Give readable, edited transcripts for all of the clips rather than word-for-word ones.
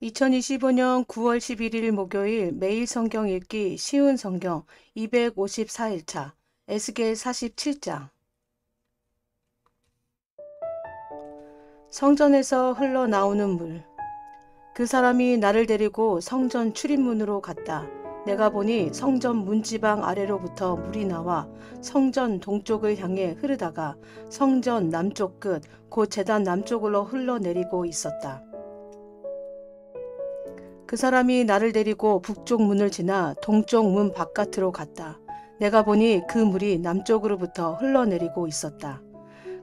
2025년 9월 11일 목요일 매일 성경 읽기 쉬운 성경 254일차 에스겔 47장. 성전에서 흘러나오는 물. 그 사람이 나를 데리고 성전 출입문으로 갔다. 내가 보니 성전 문지방 아래로부터 물이 나와 성전 동쪽을 향해 흐르다가 성전 남쪽 끝 곧 제단 남쪽으로 흘러내리고 있었다. 그 사람이 나를 데리고 북쪽 문을 지나 동쪽 문 바깥으로 갔다. 내가 보니 그 물이 남쪽으로부터 흘러내리고 있었다.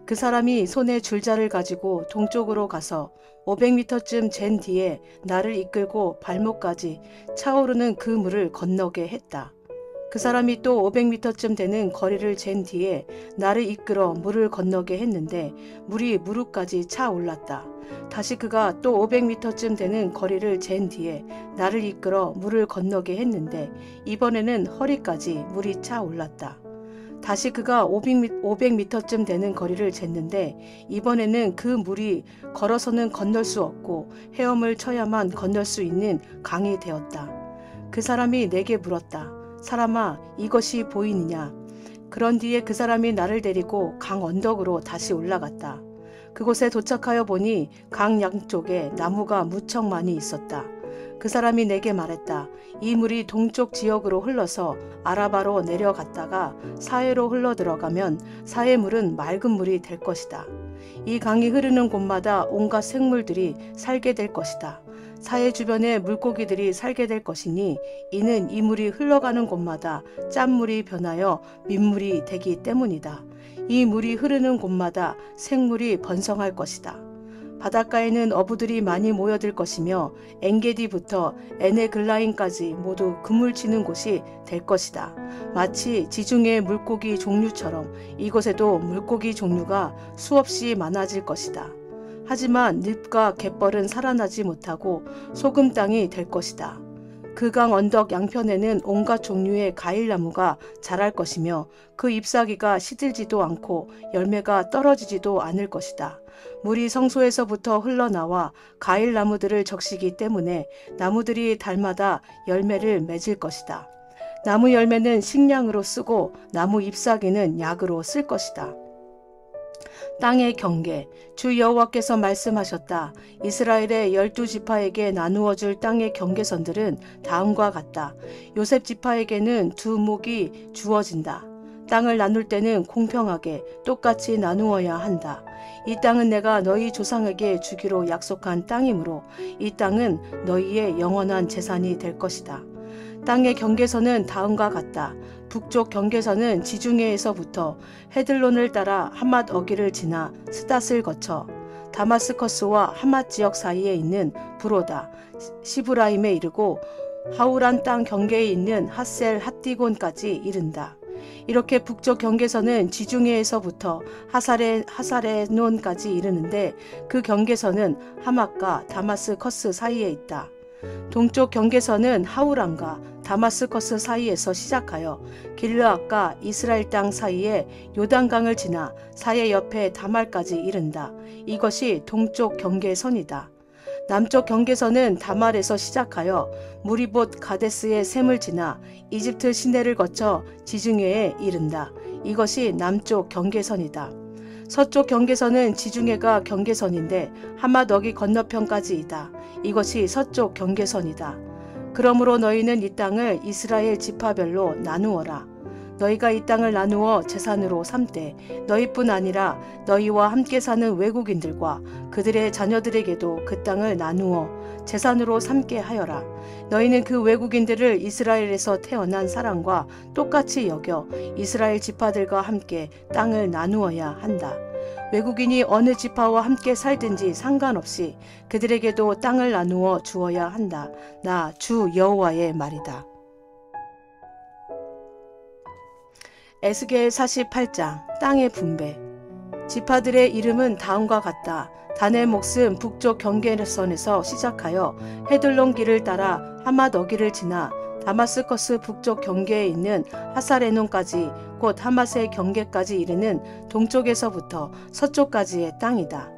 그 사람이 손에 줄자를 가지고 동쪽으로 가서 500m쯤 잰 뒤에 나를 이끌고 발목까지 차오르는 그 물을 건너게 했다. 그 사람이 또 500m쯤 되는 거리를 잰 뒤에 나를 이끌어 물을 건너게 했는데 물이 무릎까지 차올랐다. 다시 그가 또 500m쯤 되는 거리를 잰 뒤에 나를 이끌어 물을 건너게 했는데 이번에는 허리까지 물이 차올랐다. 다시 그가 500m쯤 되는 거리를 쟀는데 이번에는 그 물이 걸어서는 건널 수 없고 헤엄을 쳐야만 건널 수 있는 강이 되었다. 그 사람이 내게 물었다. 사람아, 이것이 보이느냐? 그런 뒤에 그 사람이 나를 데리고 강 언덕으로 다시 올라갔다. 그곳에 도착하여 보니 강 양쪽에 나무가 무척 많이 있었다. 그 사람이 내게 말했다. 이 물이 동쪽 지역으로 흘러서 아라바로 내려갔다가 사해로 흘러 들어가면 사해 물은 맑은 물이 될 것이다. 이 강이 흐르는 곳마다 온갖 생물들이 살게 될 것이다. 사해 주변에 물고기들이 살게 될 것이니 이는 이 물이 흘러가는 곳마다 짠물이 변하여 민물이 되기 때문이다. 이 물이 흐르는 곳마다 생물이 번성할 것이다. 바닷가에는 어부들이 많이 모여들 것이며 엔게디부터 에네글라임까지 모두 그물치는 곳이 될 것이다. 마치 지중해 물고기 종류처럼 이곳에도 물고기 종류가 수없이 많아질 것이다. 하지만 늪과 갯벌은 살아나지 못하고 소금 땅이 될 것이다. 그 강 언덕 양편에는 온갖 종류의 과일나무가 자랄 것이며 그 잎사귀가 시들지도 않고 열매가 떨어지지도 않을 것이다. 물이 성소에서부터 흘러나와 과일나무들을 적시기 때문에 나무들이 달마다 열매를 맺을 것이다. 나무 열매는 식량으로 쓰고 나무 잎사귀는 약으로 쓸 것이다. 땅의 경계. 주 여호와께서 말씀하셨다. 이스라엘의 12지파에게 나누어 줄 땅의 경계선들은 다음과 같다. 요셉 지파에게는 두 목이 주어진다. 땅을 나눌 때는 공평하게 똑같이 나누어야 한다. 이 땅은 내가 너희 조상에게 주기로 약속한 땅이므로 이 땅은 너희의 영원한 재산이 될 것이다. 땅의 경계선은 다음과 같다. 북쪽 경계선은 지중해에서부터 헤들론을 따라 하맛 어기를 지나 스닷을 거쳐 다마스커스와 하맛 지역 사이에 있는 브로다, 시브라임에 이르고 하우란 땅 경계에 있는 핫셀 핫디곤까지 이른다. 이렇게 북쪽 경계선은 지중해에서부터 하사레논까지 이르는데 그 경계선은 하맛과 다마스커스 사이에 있다. 동쪽 경계선은 하우란과 다마스커스 사이에서 시작하여 길르앗과 이스라엘 땅 사이에 요단강을 지나 사해 옆에 다말까지 이른다. 이것이 동쪽 경계선이다. 남쪽 경계선은 다말에서 시작하여 무리봇 가데스의 샘을 지나 이집트 시내를 거쳐 지중해에 이른다. 이것이 남쪽 경계선이다. 서쪽 경계선은 지중해가 경계선인데 하맛 어기 건너편까지이다. 이것이 서쪽 경계선이다. 그러므로 너희는 이 땅을 이스라엘 지파별로 나누어라. 너희가 이 땅을 나누어 재산으로 삼되 너희뿐 아니라 너희와 함께 사는 외국인들과 그들의 자녀들에게도 그 땅을 나누어 재산으로 삼게 하여라. 너희는 그 외국인들을 이스라엘에서 태어난 사람과 똑같이 여겨 이스라엘 지파들과 함께 땅을 나누어야 한다. 외국인이 어느 지파와 함께 살든지 상관없이 그들에게도 땅을 나누어 주어야 한다. 나 주 여호와의 말이다. 에스겔 48장 땅의 분배. 지파들의 이름은 다음과 같다. 단의 몫은 북쪽 경계선에서 시작하여 헤들론 길을 따라 하맛 어기를 지나 다마스커스 북쪽 경계에 있는 하사레논까지 곧 하맛의 경계까지 이르는 동쪽에서부터 서쪽까지의 땅이다.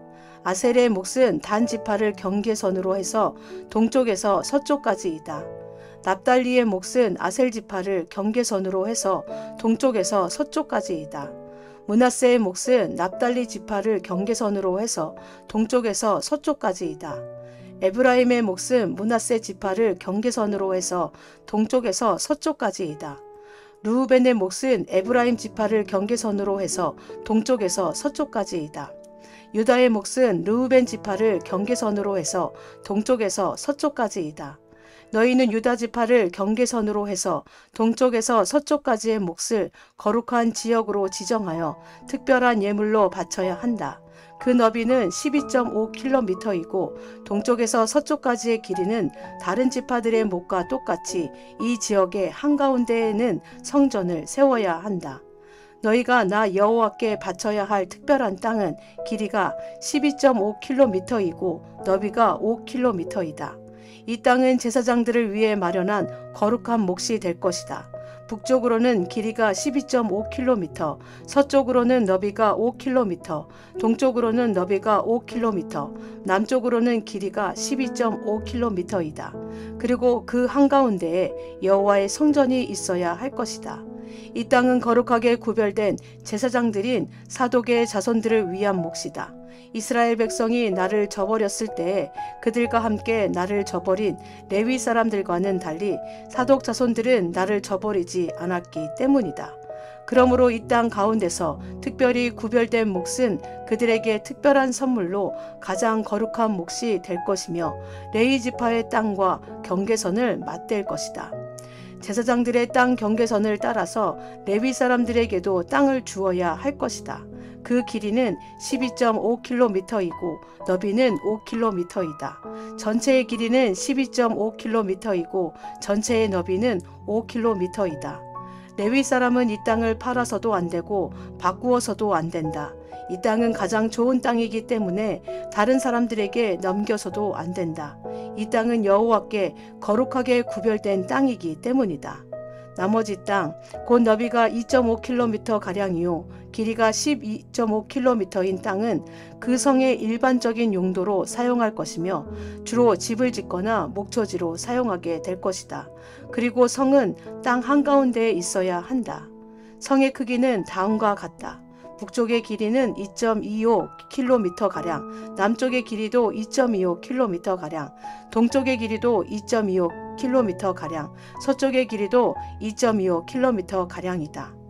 아셀의 몫은 단 지파를 경계선으로 해서 동쪽에서 서쪽까지이다. 납달리의 몫은 아셀 지파를 경계선으로 해서 동쪽에서 서쪽까지이다. 므낫세의 몫은 납달리 지파를 경계선으로 해서 동쪽에서 서쪽까지이다. 에브라임의 몫은 므낫세 지파를 경계선으로 해서 동쪽에서 서쪽까지이다. 르우벤의 몫은 에브라임 지파를 경계선으로 해서 동쪽에서 서쪽까지이다. 유다의 몫은 르우벤 지파를 경계선으로 해서 동쪽에서 서쪽까지이다. 너희는 유다 지파를 경계선으로 해서 동쪽에서 서쪽까지의 몫을 거룩한 지역으로 지정하여 특별한 예물로 바쳐야 한다. 그 너비는 12.5km이고 동쪽에서 서쪽까지의 길이는 다른 지파들의 몫과 똑같이 이 지역의 한가운데에는 성전을 세워야 한다. 너희가 나 여호와께 바쳐야 할 특별한 땅은 길이가 12.5km이고 너비가 5km이다. 이 땅은 제사장들을 위해 마련한 거룩한 몫이 될 것이다. 북쪽으로는 길이가 12.5km, 서쪽으로는 너비가 5km, 동쪽으로는 너비가 5km, 남쪽으로는 길이가 12.5km이다. 그리고 그 한가운데에 여호와의 성전이 있어야 할 것이다. 이 땅은 거룩하게 구별된 제사장들인 사독의 자손들을 위한 몫이다. 이스라엘 백성이 나를 저버렸을 때에 그들과 함께 나를 저버린 레위 사람들과는 달리 사독 자손들은 나를 저버리지 않았기 때문이다. 그러므로 이 땅 가운데서 특별히 구별된 몫은 그들에게 특별한 선물로 가장 거룩한 몫이 될 것이며 레위 지파의 땅과 경계선을 맞댈 것이다. 제사장들의 땅 경계선을 따라서 레위 사람들에게도 땅을 주어야 할 것이다. 그 길이는 12.5km이고 너비는 5km이다. 전체의 길이는 12.5km이고 전체의 너비는 5km이다. 레위 사람은 이 땅을 팔아서도 안 되고 바꾸어서도 안 된다. 이 땅은 가장 좋은 땅이기 때문에 다른 사람들에게 넘겨서도 안 된다. 이 땅은 여호와께 거룩하게 구별된 땅이기 때문이다. 나머지 땅, 곧 너비가 2.5km가량이요 길이가 12.5km인 땅은 그 성의 일반적인 용도로 사용할 것이며 주로 집을 짓거나 목초지로 사용하게 될 것이다. 그리고 성은 땅 한가운데에 있어야 한다. 성의 크기는 다음과 같다. 북쪽의 길이는 2.25km가량, 남쪽의 길이도 2.25km가량, 동쪽의 길이도 2.25km가량, 서쪽의 길이도 2.25km가량이다.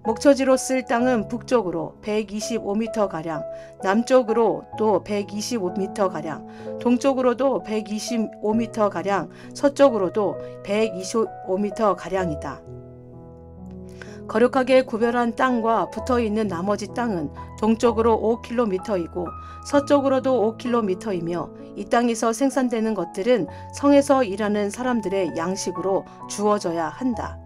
목초지로 쓸 땅은 북쪽으로 125m가량, 남쪽으로 또 125m가량, 동쪽으로도 125m가량, 서쪽으로도 125m가량이다. 거룩하게 구별한 땅과 붙어있는 나머지 땅은 동쪽으로 5km이고 서쪽으로도 5km이며 이 땅에서 생산되는 것들은 성에서 일하는 사람들의 양식으로 주어져야 한다.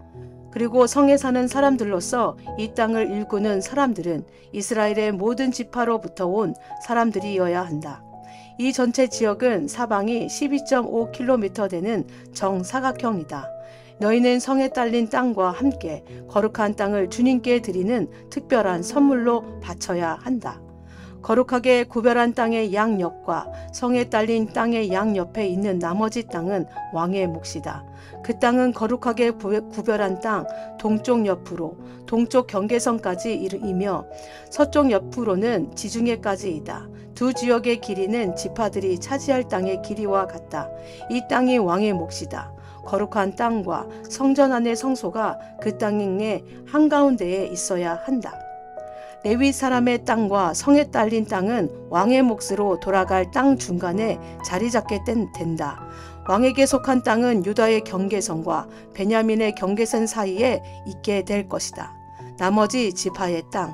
그리고 성에 사는 사람들로서 이 땅을 일구는 사람들은 이스라엘의 모든 지파로부터 온 사람들이어야 한다. 이 전체 지역은 사방이 12.5km 되는 정사각형이다. 너희는 성에 딸린 땅과 함께 거룩한 땅을 주님께 드리는 특별한 선물로 바쳐야 한다. 거룩하게 구별한 땅의 양옆과 성에 딸린 땅의 양옆에 있는 나머지 땅은 왕의 몫이다. 그 땅은 거룩하게 구별한 땅 동쪽 옆으로 동쪽 경계선까지 이르며 서쪽 옆으로는 지중해까지이다. 두 지역의 길이는 지파들이 차지할 땅의 길이와 같다. 이 땅이 왕의 몫이다. 거룩한 땅과 성전 안의 성소가 그 땅의 한가운데에 있어야 한다. 레위 사람의 땅과 성에 딸린 땅은 왕의 몫으로 돌아갈 땅 중간에 자리 잡게 된다. 왕에게 속한 땅은 유다의 경계선과 베냐민의 경계선 사이에 있게 될 것이다. 나머지 지파의 땅,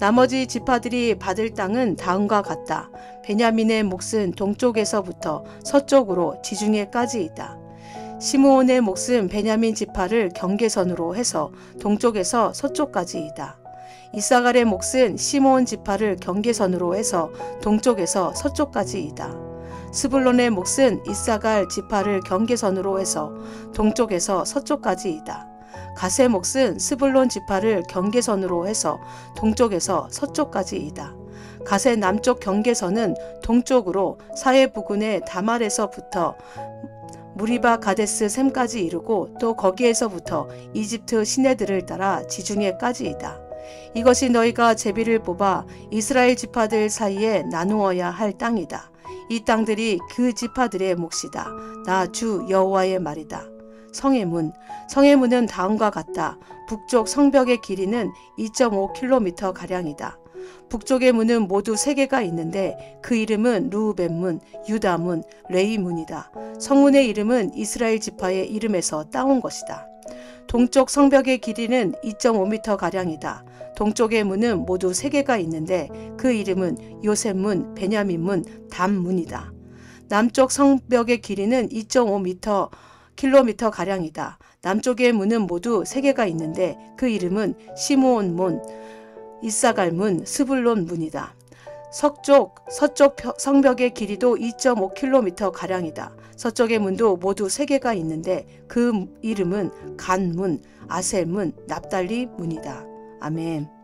나머지 지파들이 받을 땅은 다음과 같다. 베냐민의 몫은 동쪽에서부터 서쪽으로 지중해까지 있다. 시므온의 몫은 베냐민 지파를 경계선으로 해서 동쪽에서 서쪽까지이다. 이사갈의 몫은 시므온 지파를 경계선으로 해서 동쪽에서 서쪽까지이다. 스불론의 몫은 이사갈 지파를 경계선으로 해서 동쪽에서 서쪽까지이다. 갓의 몫은 스불론 지파를 경계선으로 해서 동쪽에서 서쪽까지이다. 갓의 남쪽 경계선은 동쪽으로 사해 부근의 다말에서부터 무리바 가데스 샘까지 이르고 또 거기에서부터 이집트 시내들을 따라 지중해까지이다. 이것이 너희가 제비를 뽑아 이스라엘 지파들 사이에 나누어야 할 땅이다. 이 땅들이 그 지파들의 몫이다. 나 주 여호와의 말이다. 성의 문은 다음과 같다. 북쪽 성벽의 길이는 2.5km 가량이다. 북쪽의 문은 모두 3개가 있는데 그 이름은 르우벤 문, 유다 문, 레위 문이다. 성문의 이름은 이스라엘 지파의 이름에서 따온 것이다. 동쪽 성벽의 길이는 2.5m 가량이다. 동쪽의 문은 모두 3개가 있는데 그 이름은 요셉 문, 베냐민 문, 담 문이다. 남쪽 성벽의 길이는 2.5km 가량이다. 남쪽의 문은 모두 3개가 있는데 그 이름은 시므온 문, 이사갈 문, 스불론 문이다. 서쪽 성벽의 길이도 2.5km 가량이다. 서쪽의 문도 모두 3개가 있는데 그 이름은 간 문, 아셀 문, 납달리 문이다. 아멘.